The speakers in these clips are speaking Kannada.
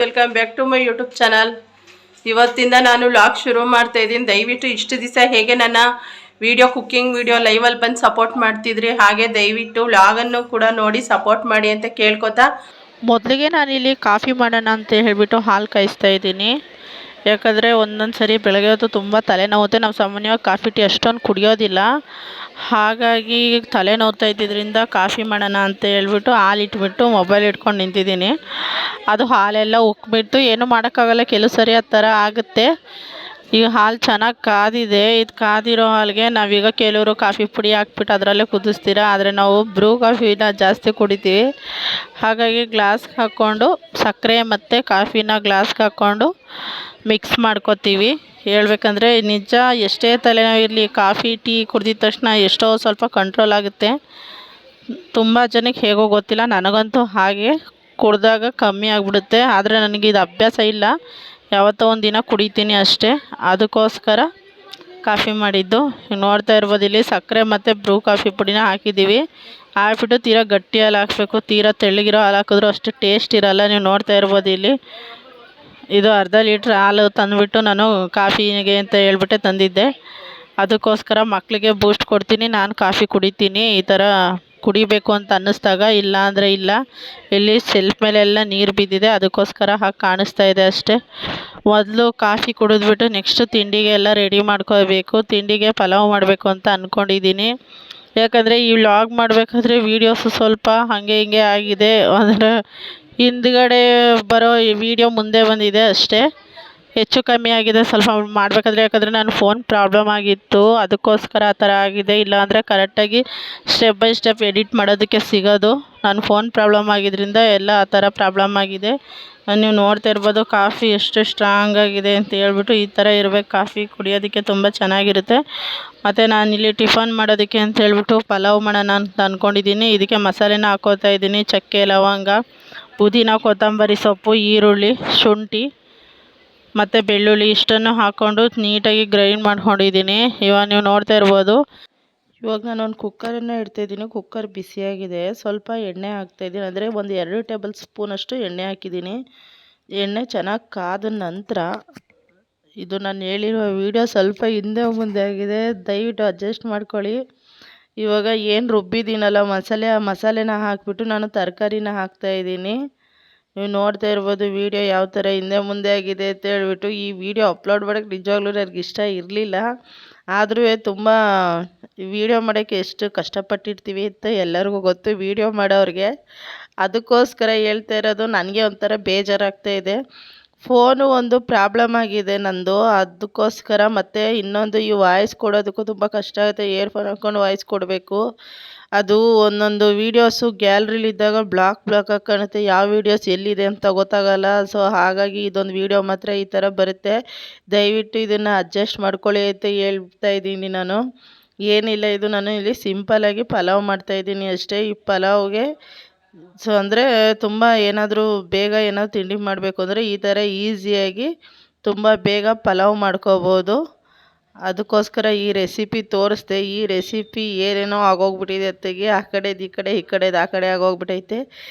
Welcome back to my YouTube channel. ಇವತ್ತಿಂದ ನಾನು ವ್ಲಾಗ್ ಶುರು ಮಾಡ್ತಾ ಇದ್ದೀನಿ. ದಯವಿಟ್ಟು ಇಷ್ಟು ದಿವಸ ಹೇಗೆ ನನ್ನ ವಿಡಿಯೋ ಕುಕ್ಕಿಂಗ್ ವಿಡಿಯೋ ಲೈವಲ್ಲಿ ಬಂದು ಸಪೋರ್ಟ್ ಮಾಡ್ತಿದ್ರಿ, ಹಾಗೆ ದಯವಿಟ್ಟು ವ್ಲಾಗನ್ನು ಕೂಡ ನೋಡಿ ಸಪೋರ್ಟ್ ಮಾಡಿ ಅಂತ ಕೇಳ್ಕೊತಾ, ಮೊದಲಿಗೆ ನಾನಿಲ್ಲಿ ಕಾಫಿ ಮಾಡೋಣ ಅಂತ ಹೇಳಿಬಿಟ್ಟು ಹಾಲು ಕಾಯಿಸ್ತಾ ಇದ್ದೀನಿ. ಯಾಕಂದರೆ ಒಂದೊಂದು ಸರಿ ಬೆಳಗ್ಗೆ ಹೊತ್ತು ತುಂಬ ತಲೆನೋವುತ್ತೆ. ನಾವು ಸಾಮಾನ್ಯವಾಗಿ ಕಾಫಿ ಟೀ ಅಷ್ಟೊಂದು ಕುಡಿಯೋದಿಲ್ಲ. ಹಾಗಾಗಿ ತಲೆನೋವ್ತಾ ಇದ್ದಿದ್ದರಿಂದ ಕಾಫಿ ಮಾಡೋಣ ಅಂತ ಹೇಳ್ಬಿಟ್ಟು ಹಾಲು ಇಟ್ಬಿಟ್ಟು ಮೊಬೈಲ್ ಇಟ್ಕೊಂಡು ನಿಂತಿದ್ದೀನಿ. ಅದು ಹಾಲೆಲ್ಲ ಉಕ್ಬಿಟ್ಟು ಏನೂ ಮಾಡೋಕ್ಕಾಗಲ್ಲ, ಕೆಲವು ಸರಿ ಆ ಥರ ಆಗುತ್ತೆ. ಈಗ ಹಾಲು ಚೆನ್ನಾಗಿ ಕಾದಿದೆ. ಇದು ಕಾದಿರೋ ಹಾಲಿಗೆ ನಾವೀಗ ಕೆಲವರು ಕಾಫಿ ಪುಡಿ ಹಾಕ್ಬಿಟ್ಟು ಅದರಲ್ಲೇ ಕುದಿಸ್ತೀರ, ಆದರೆ ನಾವು ಬ್ರೂ ಕಾಫಿನ ಜಾಸ್ತಿ ಕುಡಿತೀವಿ. ಹಾಗಾಗಿ ಗ್ಲಾಸ್ಗೆ ಹಾಕ್ಕೊಂಡು ಸಕ್ಕರೆ ಮತ್ತು ಕಾಫಿನ ಗ್ಲಾಸ್ಗೆ ಹಾಕ್ಕೊಂಡು ಮಿಕ್ಸ್ ಮಾಡ್ಕೊತೀವಿ. ಹೇಳ್ಬೇಕಂದ್ರೆ ನಿಜ, ಎಷ್ಟೇ ತಲೆನೋವಿರಲಿ ಕಾಫಿ ಟೀ ಕುಡಿದ ತಕ್ಷಣ ಎಷ್ಟೋ ಸ್ವಲ್ಪ ಕಂಟ್ರೋಲ್ ಆಗುತ್ತೆ. ತುಂಬ ಜನಕ್ಕೆ ಹೇಗೋ ಗೊತ್ತಿಲ್ಲ, ನನಗಂತೂ ಹಾಗೆ ಕುಡಿದಾಗ ಕಮ್ಮಿ ಆಗಿಬಿಡುತ್ತೆ. ಆದರೆ ನನಗೆ ಇದು ಅಭ್ಯಾಸ ಇಲ್ಲ, ಯಾವತ್ತೋ ಒಂದು ದಿನ ಕುಡಿತೀನಿ ಅಷ್ಟೇ. ಅದಕ್ಕೋಸ್ಕರ ಕಾಫಿ ಮಾಡಿದ್ದು. ನೋಡ್ತಾ ಇರ್ಬೋದು, ಇಲ್ಲಿ ಸಕ್ಕರೆ ಮತ್ತು ಬ್ರೂ ಕಾಫಿ ಪುಡಿನ ಹಾಕಿದ್ದೀವಿ. ಹಾಕ್ಬಿಟ್ಟು ತೀರಾ ಗಟ್ಟಿ ಹಾಲು ಹಾಕಬೇಕು. ತೀರಾ ತೆಳ್ಳಗಿರೋ ಹಾಲು ಹಾಕಿದ್ರೂ ಅಷ್ಟು ಟೇಸ್ಟ್ ಇರೋಲ್ಲ. ನೀವು ನೋಡ್ತಾ ಇರ್ಬೋದು, ಇಲ್ಲಿ ಇದು ಅರ್ಧ ಲೀಟ್ರ್ ಹಾಲು ತಂದುಬಿಟ್ಟು ನಾನು ಕಾಫಿಗೆ ಅಂತ ಹೇಳ್ಬಿಟ್ಟೆ ತಂದಿದ್ದೆ. ಅದಕ್ಕೋಸ್ಕರ ಮಕ್ಕಳಿಗೆ ಬೂಸ್ಟ್ ಕೊಡ್ತೀನಿ, ನಾನು ಕಾಫಿ ಕುಡಿತೀನಿ. ಈ ಥರ ಕುಡಿಬೇಕು ಅಂತ ಅನ್ನಿಸ್ದಾಗ, ಇಲ್ಲ ಅಂದರೆ ಇಲ್ಲ. ಇಲ್ಲಿ ಸೆಲ್ಫ್ ಮೇಲೆಲ್ಲ ನೀರು ಬಿದ್ದಿದೆ, ಅದಕ್ಕೋಸ್ಕರ ಹಾಗೆ ಕಾಣಿಸ್ತಾ ಇದೆ ಅಷ್ಟೇ. ಮೊದಲು ಕಾಫಿ ಕುಡಿದ್ಬಿಟ್ಟು ನೆಕ್ಸ್ಟ್ ತಿಂಡಿಗೆ ಎಲ್ಲ ರೆಡಿ ಮಾಡ್ಕೋಬೇಕು. ತಿಂಡಿಗೆ ಪಲಾವ್ ಮಾಡಬೇಕು ಅಂತ ಅಂದ್ಕೊಂಡಿದ್ದೀನಿ. ಯಾಕಂದರೆ ಈ ವ್ಲಾಗ್ ಮಾಡಬೇಕಾದ್ರೆ ವೀಡಿಯೋಸು ಸ್ವಲ್ಪ ಹಾಗೆ ಹಿಂಗೆ ಆಗಿದೆ. ಅಂದರೆ ಹಿಂದ್ಗಡೆ ಬರೋ ಈ ವಿಡಿಯೋ ಮುಂದೆ ಬಂದಿದೆ ಅಷ್ಟೇ, ಹೆಚ್ಚು ಕಮ್ಮಿ ಆಗಿದೆ ಸ್ವಲ್ಪ ಮಾಡಬೇಕಾದ್ರೆ. ಯಾಕಂದರೆ ನಾನು ಫೋನ್ ಪ್ರಾಬ್ಲಮ್ ಆಗಿತ್ತು, ಅದಕ್ಕೋಸ್ಕರ ಆ ಥರ ಆಗಿದೆ. ಇಲ್ಲಾಂದರೆ ಕರೆಕ್ಟಾಗಿ ಸ್ಟೆಪ್ ಬೈ ಸ್ಟೆಪ್ ಎಡಿಟ್ ಮಾಡೋದಕ್ಕೆ ಸಿಗೋದು. ನಾನು ಫೋನ್ ಪ್ರಾಬ್ಲಮ್ ಆಗಿದ್ದರಿಂದ ಎಲ್ಲ ಆ ಥರ ಪ್ರಾಬ್ಲಮ್ ಆಗಿದೆ. ನೀವು ನೋಡ್ತಾ ಇರ್ಬೋದು ಕಾಫಿ ಎಷ್ಟು ಸ್ಟ್ರಾಂಗ್ ಆಗಿದೆ ಅಂತ ಹೇಳ್ಬಿಟ್ಟು. ಈ ಥರ ಇರಬೇಕು ಕಾಫಿ, ಕುಡಿಯೋದಕ್ಕೆ ತುಂಬ ಚೆನ್ನಾಗಿರುತ್ತೆ. ಮತ್ತು ನಾನಿಲ್ಲಿ ಟಿಫನ್ ಮಾಡೋದಕ್ಕೆ ಅಂತ ಹೇಳ್ಬಿಟ್ಟು ಪಲಾವ್ ಮಾಡೋಣ ಅಂತ ಅಂದ್ಕೊಂಡಿದ್ದೀನಿ. ಇದಕ್ಕೆ ಮಸಾಲೆನ ಹಾಕ್ಕೋತಾ ಇದ್ದೀನಿ. ಚಕ್ಕೆ, ಲವಂಗ, ಪುದೀನ, ಕೊತ್ತಂಬರಿ ಸೊಪ್ಪು, ಈರುಳ್ಳಿ, ಶುಂಠಿ ಮತ್ತು ಬೆಳ್ಳುಳ್ಳಿ ಇಷ್ಟನ್ನು ಹಾಕ್ಕೊಂಡು ನೀಟಾಗಿ ಗ್ರೈಂಡ್ ಮಾಡ್ಕೊಂಡಿದ್ದೀನಿ. ಇವಾಗ ನೀವು ನೋಡ್ತಾ ಇರ್ಬೋದು, ಇವಾಗ ನಾನು ಒಂದು ಕುಕ್ಕರನ್ನು ಇಡ್ತಾಯಿದ್ದೀನಿ. ಕುಕ್ಕರ್ ಬಿಸಿಯಾಗಿದೆ. ಸ್ವಲ್ಪ ಎಣ್ಣೆ ಹಾಕ್ತಾಯಿದ್ದೀನಿ, ಅಂದರೆ ಒಂದು 2 ಟೇಬಲ್ ಸ್ಪೂನಷ್ಟು ಎಣ್ಣೆ ಹಾಕಿದ್ದೀನಿ. ಎಣ್ಣೆ ಚೆನ್ನಾಗಿ ಕಾದ ನಂತರ, ಇದು ನಾನು ಹೇಳಿರೋ ವಿಡಿಯೋ ಸ್ವಲ್ಪ ಹಿಂದೆ ಮುಂದೆ ಆಗಿದೆ, ದಯವಿಟ್ಟು ಅಡ್ಜಸ್ಟ್ ಮಾಡ್ಕೊಳ್ಳಿ. ಇವಾಗ ಏನು ರುಬ್ಬಿದ್ದೀನಲ್ಲ ಮಸಾಲೆ, ಆ ಮಸಾಲೆನ ಹಾಕಿಬಿಟ್ಟು ನಾನು ತರಕಾರಿನ ಹಾಕ್ತಾಯಿದ್ದೀನಿ. ನೀವು ನೋಡ್ತಾ ಇರ್ಬೋದು ವಿಡಿಯೋ ಯಾವ ಥರ ಹಿಂದೆ ಮುಂದೆ ಆಗಿದೆ ಅಂತ ಹೇಳ್ಬಿಟ್ಟು. ಈ ವಿಡಿಯೋ ಅಪ್ಲೋಡ್ ಮಾಡೋಕ್ಕೆ ನಿಜವಾಗ್ಲೂ ನನಗೆ ಇಷ್ಟ ಇರಲಿಲ್ಲ. ಆದರೂ ತುಂಬ ವಿಡಿಯೋ ಮಾಡೋಕ್ಕೆ ಎಷ್ಟು ಕಷ್ಟಪಟ್ಟಿರ್ತೀವಿ ಅಂತ ಎಲ್ಲರಿಗೂ ಗೊತ್ತು, ವಿಡಿಯೋ ಮಾಡೋರಿಗೆ. ಅದಕ್ಕೋಸ್ಕರ ಹೇಳ್ತಾ ಇರೋದು. ನನಗೆ ಒಂಥರ ಬೇಜಾರಾಗ್ತಾಯಿದೆ. ಫೋನು ಒಂದು ಪ್ರಾಬ್ಲಮ್ ಆಗಿದೆ ನಂದು, ಅದಕ್ಕೋಸ್ಕರ. ಮತ್ತು ಇನ್ನೊಂದು, ಈ ವಾಯ್ಸ್ ಕೊಡೋದಕ್ಕೂ ತುಂಬ ಕಷ್ಟ ಆಗುತ್ತೆ. ಇಯರ್ಫೋನ್ ಹಾಕ್ಕೊಂಡು ವಾಯ್ಸ್ ಕೊಡಬೇಕು. ಅದು ಒಂದೊಂದು ವೀಡಿಯೋಸು ಗ್ಯಾಲ್ರಿಲಿದ್ದಾಗ ಬ್ಲಾಕ್ ಕಾಣುತ್ತೆ, ಯಾವ ವೀಡಿಯೋಸ್ ಎಲ್ಲಿದೆ ಅಂತ ಗೊತ್ತಾಗಲ್ಲ. ಸೊ ಹಾಗಾಗಿ ಇದೊಂದು ವೀಡಿಯೋ ಮಾತ್ರ ಈ ಥರ ಬರುತ್ತೆ. ದಯವಿಟ್ಟು ಇದನ್ನು ಅಡ್ಜಸ್ಟ್ ಮಾಡ್ಕೊಳ್ಳಿ ಅಂತ ಹೇಳ್ತಾ ಇದ್ದೀನಿ ನಾನು. ಏನಿಲ್ಲ, ಇದು ನಾನು ಇಲ್ಲಿ ಸಿಂಪಲ್ಲಾಗಿ ಪಲಾವ್ ಮಾಡ್ತಾಯಿದ್ದೀನಿ ಅಷ್ಟೇ. ಈ ಪಲಾವ್ಗೆ ಅಂದರೆ ತುಂಬ ಏನಾದರೂ ಬೇಗ ಏನಾದರೂ ತಿಂಡಿ ಮಾಡಬೇಕು ಅಂದರೆ ಈ ಥರ ಈಸಿಯಾಗಿ ತುಂಬ ಬೇಗ ಪಲಾವ್ ಮಾಡ್ಕೋಬೋದು. ಅದಕ್ಕೋಸ್ಕರ ಈ ರೆಸಿಪಿ ತೋರಿಸ್ದೆ. ಈ ರೆಸಿಪಿ ಏನೇನೋ ಆಗೋಗ್ಬಿಟ್ಟಿದೆ ಅತ್ತಿಗೆ, ಆ ಕಡೆದು ಈ ಕಡೆ, ಈ ಕಡೆದು ಆ ಕಡೆ ಆಗೋಗ್ಬಿಟ್ಟೈತೆ.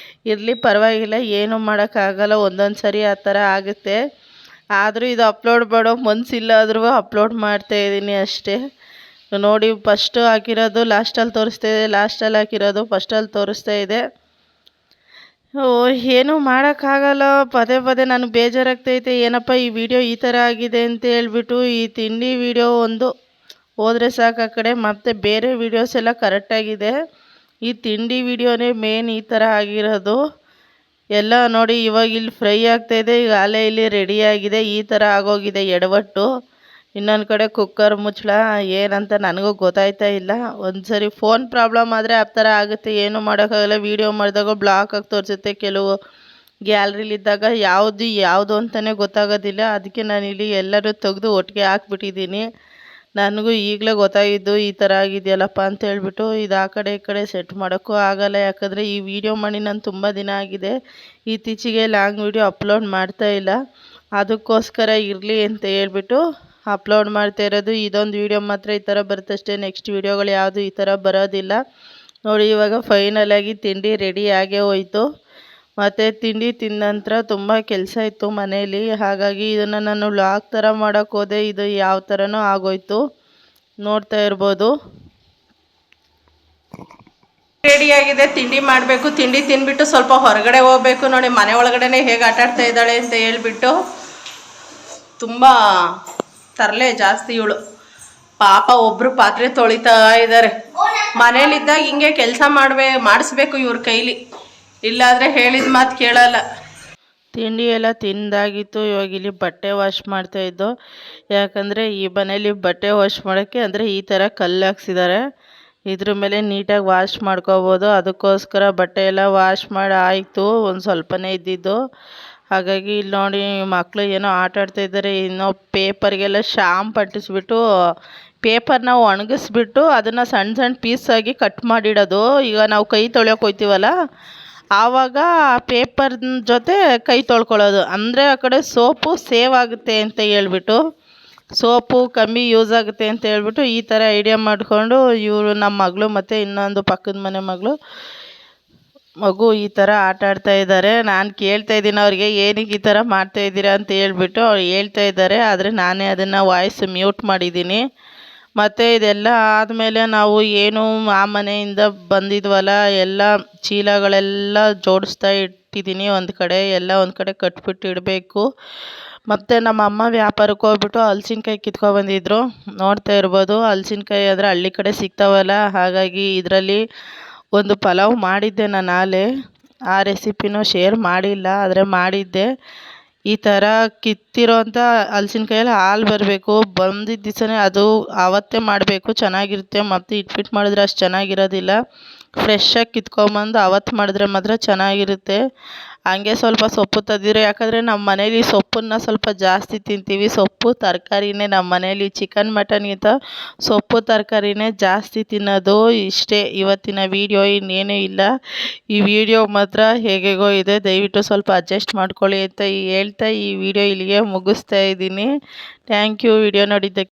ಇರಲಿ, ಪರವಾಗಿಲ್ಲ, ಏನೂ ಮಾಡೋಕ್ಕಾಗಲ್ಲ, ಒಂದೊಂದು ಸರಿ ಆ ಥರ ಆಗುತ್ತೆ. ಆದರೂ ಇದು ಅಪ್ಲೋಡ್ ಮಾಡೋ ಮನಸ್ಸಿಲ್ಲ, ಆದ್ರೂ ಅಪ್ಲೋಡ್ ಮಾಡ್ತಾಯಿದ್ದೀನಿ ಅಷ್ಟೇ. ನೋಡಿ, ಫಸ್ಟು ಹಾಕಿರೋದು ಲಾಸ್ಟಲ್ಲಿ ತೋರಿಸ್ತಾ ಇದೆ, ಲಾಸ್ಟಲ್ಲಿ ಹಾಕಿರೋದು ಫಸ್ಟಲ್ಲಿ ತೋರಿಸ್ತಾ ಇದೆ. ಏನೂ ಮಾಡೋಕ್ಕಾಗಲ್ಲ. ಪದೇ ಪದೇ ನನಗೆ ಬೇಜಾರಾಗ್ತೈತೆ, ಏನಪ್ಪ ಈ ವಿಡಿಯೋ ಈ ಥರ ಆಗಿದೆ ಅಂತ ಹೇಳ್ಬಿಟ್ಟು. ಈ ತಿಂಡಿ ವಿಡಿಯೋ ಒಂದು ಹೋದರೆ ಸಾಕು, ಆ ಕಡೆ ಮತ್ತು ಬೇರೆ ವೀಡಿಯೋಸ್ ಎಲ್ಲ ಕರೆಕ್ಟಾಗಿದೆ. ಈ ತಿಂಡಿ ವಿಡಿಯೋನೇ ಮೇನ್ ಈ ಥರ ಆಗಿರೋದು ಎಲ್ಲ. ನೋಡಿ, ಇವಾಗ ಇಲ್ಲಿ ಫ್ರೈ ಆಗ್ತಾಯಿದೆ, ಈಗ ಅಲ್ಲೇ ಇಲ್ಲಿ ರೆಡಿಯಾಗಿದೆ. ಈ ಥರ ಆಗೋಗಿದೆ ಎಡವಟ್ಟು. ಇನ್ನೊಂದು ಕಡೆ ಕುಕ್ಕರ್ ಮುಚ್ಚಳ ಏನಂತ ನನಗೂ ಗೊತ್ತಾಯ್ತಾ ಇಲ್ಲ. ಒಂದು ಸರಿ ಫೋನ್ ಪ್ರಾಬ್ಲಮ್ ಆದರೆ ಆ ಥರ ಆಗುತ್ತೆ, ಏನೂ ಮಾಡೋಕ್ಕಾಗಲ್ಲ. ವೀಡಿಯೋ ಮಾಡಿದಾಗ ಬ್ಲಾಕ್ ಆಗಿ ತೋರಿಸುತ್ತೆ. ಕೆಲವು ಗ್ಯಾಲ್ರಿಲಿದ್ದಾಗ ಯಾವುದು ಅಂತಲೇ ಗೊತ್ತಾಗೋದಿಲ್ಲ. ಅದಕ್ಕೆ ನಾನಿಲ್ಲಿ ಎಲ್ಲರೂ ತೆಗೆದು ಒಟ್ಟಿಗೆ ಹಾಕ್ಬಿಟ್ಟಿದ್ದೀನಿ. ನನಗೂ ಈಗಲೇ ಗೊತ್ತಾಗಿದ್ದು ಈ ಥರ ಆಗಿದೆಯಲ್ಲಪ್ಪ ಅಂತ ಹೇಳ್ಬಿಟ್ಟು. ಇದು ಆ ಕಡೆ ಈ ಕಡೆ ಸೆಟ್ ಮಾಡೋಕ್ಕೂ ಆಗಲ್ಲ. ಯಾಕಂದರೆ ಈ ವಿಡಿಯೋ ಮಾಡಿ ನಾನು ತುಂಬ ದಿನ ಆಗಿದೆ. ಇತ್ತೀಚೆಗೆ ಲಾಂಗ್ ವಿಡಿಯೋ ಅಪ್ಲೋಡ್ ಮಾಡ್ತಾಯಿಲ್ಲ, ಅದಕ್ಕೋಸ್ಕರ ಇರಲಿ ಅಂತ ಹೇಳ್ಬಿಟ್ಟು ಅಪ್ಲೋಡ್ ಮಾಡ್ತಾ ಇರೋದು. ಇದೊಂದು ವೀಡಿಯೋ ಮಾತ್ರ ಈ ಥರ ಬರುತ್ತಷ್ಟೇ, ನೆಕ್ಸ್ಟ್ ವೀಡಿಯೋಗಳು ಯಾವುದು ಈ ಥರ ಬರೋದಿಲ್ಲ. ನೋಡಿ, ಇವಾಗ ಫೈನಲಾಗಿ ತಿಂಡಿ ರೆಡಿ ಆಗೇ ಹೋಯ್ತು. ಮತ್ತು ತಿಂಡಿ ತಿಂದ ನಂತರ ತುಂಬ ಕೆಲಸ ಇತ್ತು ಮನೇಲಿ. ಹಾಗಾಗಿ ಇದನ್ನು ನಾನು ವ್ಲಾಗ್ ಥರ ಮಾಡೋಕ್ಕೆ ಹೋದೆ, ಇದು ಯಾವ ಥರನೋ ಆಗೋಯ್ತು, ನೋಡ್ತಾ ಇರ್ಬೋದು. ರೆಡಿಯಾಗಿದೆ, ತಿಂಡಿ ಮಾಡಬೇಕು. ತಿಂಡಿ ತಿಂದ್ಬಿಟ್ಟು ಸ್ವಲ್ಪ ಹೊರಗಡೆ ಹೋಗ್ಬೇಕು. ನೋಡಿ ಮನೆ ಒಳಗಡೆನೆ ಹೇಗೆ ಆಟಾಡ್ತಾ ಇದ್ದಾಳೆ ಅಂತ ಹೇಳ್ಬಿಟ್ಟು. ತುಂಬ ತರಲೆ ಜಾಸ್ತಿ ಇವಳು. ಪಾಪ ಒಬ್ಬರು ಪಾತ್ರೆ ತೊಳಿತಾ ಇದ್ದಾರೆ. ಮನೇಲಿದ್ದಾಗ ಹಿಂಗೆ ಕೆಲಸ ಮಾಡಿಸ್ಬೇಕು ಇವ್ರ ಕೈಲಿ, ಇಲ್ಲಾದರೆ ಹೇಳಿದ ಮಾತು ಕೇಳಲ್ಲ. ತಿಂಡಿ ಎಲ್ಲ ತಿಂದಾಗಿತ್ತು. ಇವಾಗ ಇಲ್ಲಿ ಬಟ್ಟೆ ವಾಶ್ ಮಾಡ್ತಾಯಿದ್ದು. ಯಾಕಂದರೆ ಈ ಮನೇಲಿ ಬಟ್ಟೆ ವಾಶ್ ಮಾಡೋಕ್ಕೆ ಅಂದರೆ ಈ ಥರ ಕಲ್ಲು ಹಾಕ್ಸಿದ್ದಾರೆ. ಇದ್ರ ಮೇಲೆ ನೀಟಾಗಿ ವಾಶ್ ಮಾಡ್ಕೋಬೋದು. ಅದಕ್ಕೋಸ್ಕರ ಬಟ್ಟೆ ಎಲ್ಲ ವಾಶ್ ಮಾಡಿ ಆಯಿತು, ಒಂದು ಸ್ವಲ್ಪನೇ ಇದ್ದಿದ್ದು. ಹಾಗಾಗಿ ಇಲ್ಲಿ ನೋಡಿ ಮಕ್ಕಳು ಏನೋ ಆಟ ಆಡ್ತಾ ಇದ್ದಾರೆ. ಇನ್ನೂ ಪೇಪರ್ಗೆಲ್ಲ ಶಾಂಪ್ ಅಂಟಿಸ್ಬಿಟ್ಟು ಪೇಪರ್ನ ಒಣಗಿಸ್ಬಿಟ್ಟು ಅದನ್ನು ಸಣ್ಣ ಸಣ್ಣ ಪೀಸಾಗಿ ಕಟ್ ಮಾಡಿಡೋದು. ಈಗ ನಾವು ಕೈ ತೊಳೆಯೋಕೆ ಹೋಗ್ತೀವಲ್ಲ, ಆವಾಗ ಪೇಪರ್ ಜೊತೆ ಕೈ ತೊಳ್ಕೊಳ್ಳೋದು. ಅಂದರೆ ಆ ಕಡೆ ಸೋಪು ಸೇವ್ ಆಗುತ್ತೆ ಅಂತ ಹೇಳ್ಬಿಟ್ಟು, ಸೋಪು ಕಮ್ಮಿ ಯೂಸ್ ಆಗುತ್ತೆ ಅಂತ ಹೇಳ್ಬಿಟ್ಟು ಈ ಥರ ಐಡಿಯಾ ಮಾಡಿಕೊಂಡು ಇವರು ನಮ್ಮ ಮಗಳು ಮತ್ತು ಇನ್ನೊಂದು ಪಕ್ಕದ ಮನೆ ಮಗು ಈ ಥರ ಆಟ ಆಡ್ತಾ ಇದ್ದಾರೆ. ನಾನು ಕೇಳ್ತಾ ಇದ್ದೀನಿ ಅವ್ರಿಗೆ, ಏನಕ್ಕೆ ಈ ಥರ ಮಾಡ್ತಾ ಇದ್ದೀರಾ ಅಂತ ಹೇಳ್ಬಿಟ್ಟು ಅವ್ರು ಹೇಳ್ತಾ ಇದ್ದಾರೆ. ಆದರೆ ನಾನೇ ಅದನ್ನು ವಾಯ್ಸ್ ಮ್ಯೂಟ್ ಮಾಡಿದ್ದೀನಿ. ಮತ್ತು ಇದೆಲ್ಲ ಆದಮೇಲೆ ನಾವು ಏನು ಆ ಮನೆಯಿಂದ ಬಂದಿದ್ವಲ್ಲ, ಎಲ್ಲ ಚೀಲಗಳೆಲ್ಲ ಜೋಡಿಸ್ತಾ ಇಟ್ಟಿದ್ದೀನಿ ಒಂದು ಕಡೆ, ಎಲ್ಲ ಒಂದು ಕಡೆ ಕಟ್ಬಿಟ್ಟು ಇಡಬೇಕು. ಮತ್ತು ನಮ್ಮ ಅಮ್ಮ ವ್ಯಾಪಾರಕ್ಕೆ ಹೋಗ್ಬಿಟ್ಟು ಹಲ್ಸಿನ್ಕಾಯಿ ಕಿತ್ಕೊಬಂದಿದ್ರು, ನೋಡ್ತಾ ಇರ್ಬೋದು. ಹಲ್ಸಿನ್ಕಾಯಿ ಅಂದರೆ ಹಳ್ಳಿ ಕಡೆ ಸಿಗ್ತಾವಲ್ಲ, ಹಾಗಾಗಿ ಇದರಲ್ಲಿ ಒಂದು ಪಲಾವ್ ಮಾಡಿದ್ದೆ ನಾನು ಆಲೆ. ಆ ರೆಸಿಪಿನೂ ಶೇರ್ ಮಾಡಿಲ್ಲ, ಆದರೆ ಮಾಡಿದ್ದೆ. ಈ ಥರ ಕಿತ್ತಿರೋಂಥ ಹಲ್ಸಿನ್ಕಾಯಲ್ಲಿ ಹಾಲು ಬರಬೇಕು. ಬಂದಿದ್ದ ದಿವಸನೇ ಅದು ಆವತ್ತೇ ಮಾಡಬೇಕು, ಚೆನ್ನಾಗಿರುತ್ತೆ. ಮತ್ತು ಇಟ್ಬಿಟ್ಟು ಮಾಡಿದ್ರೆ ಅಷ್ಟು ಚೆನ್ನಾಗಿರೋದಿಲ್ಲ. ಫ್ರೆಶ್ಶಾಗಿ ಕಿತ್ಕೊಂಬಂದು ಆವತ್ತು ಮಾಡಿದ್ರೆ ಮಾತ್ರ ಚೆನ್ನಾಗಿರುತ್ತೆ. ಹಂಗೆ ಸ್ವಲ್ಪ ಸೊಪ್ಪು ತೆಗೆದಿರೋ, ಯಾಕಂದರೆ ನಮ್ಮ ಮನೇಲಿ ಸೊಪ್ಪನ್ನು ಸ್ವಲ್ಪ ಜಾಸ್ತಿ ತಿಂತೀವಿ. ಸೊಪ್ಪು ತರಕಾರಿನೇ ನಮ್ಮ ಮನೇಲಿ ಚಿಕನ್ ಮಟನ್ಗಿಂತ ಸೊಪ್ಪು ತರಕಾರಿನೇ ಜಾಸ್ತಿ ತಿನ್ನೋದು. ಇಷ್ಟೇ ಇವತ್ತಿನ ವಿಡಿಯೋ, ಇನ್ನೇನೂ ಇಲ್ಲ. ಈ ವಿಡಿಯೋ ಮಾತ್ರ ಹೇಗೇಗೋ ಇದೆ, ದಯವಿಟ್ಟು ಸ್ವಲ್ಪ ಅಡ್ಜಸ್ಟ್ ಮಾಡ್ಕೊಳ್ಳಿ ಅಂತ ಹೇಳ್ತಾ ಈ ವಿಡಿಯೋ ಇಲ್ಲಿಗೆ ಮುಗಿಸ್ತಾ ಇದ್ದೀನಿ. ಥ್ಯಾಂಕ್ ಯು ವಿಡಿಯೋ ನೋಡಿದ್ದಕ್ಕೆ.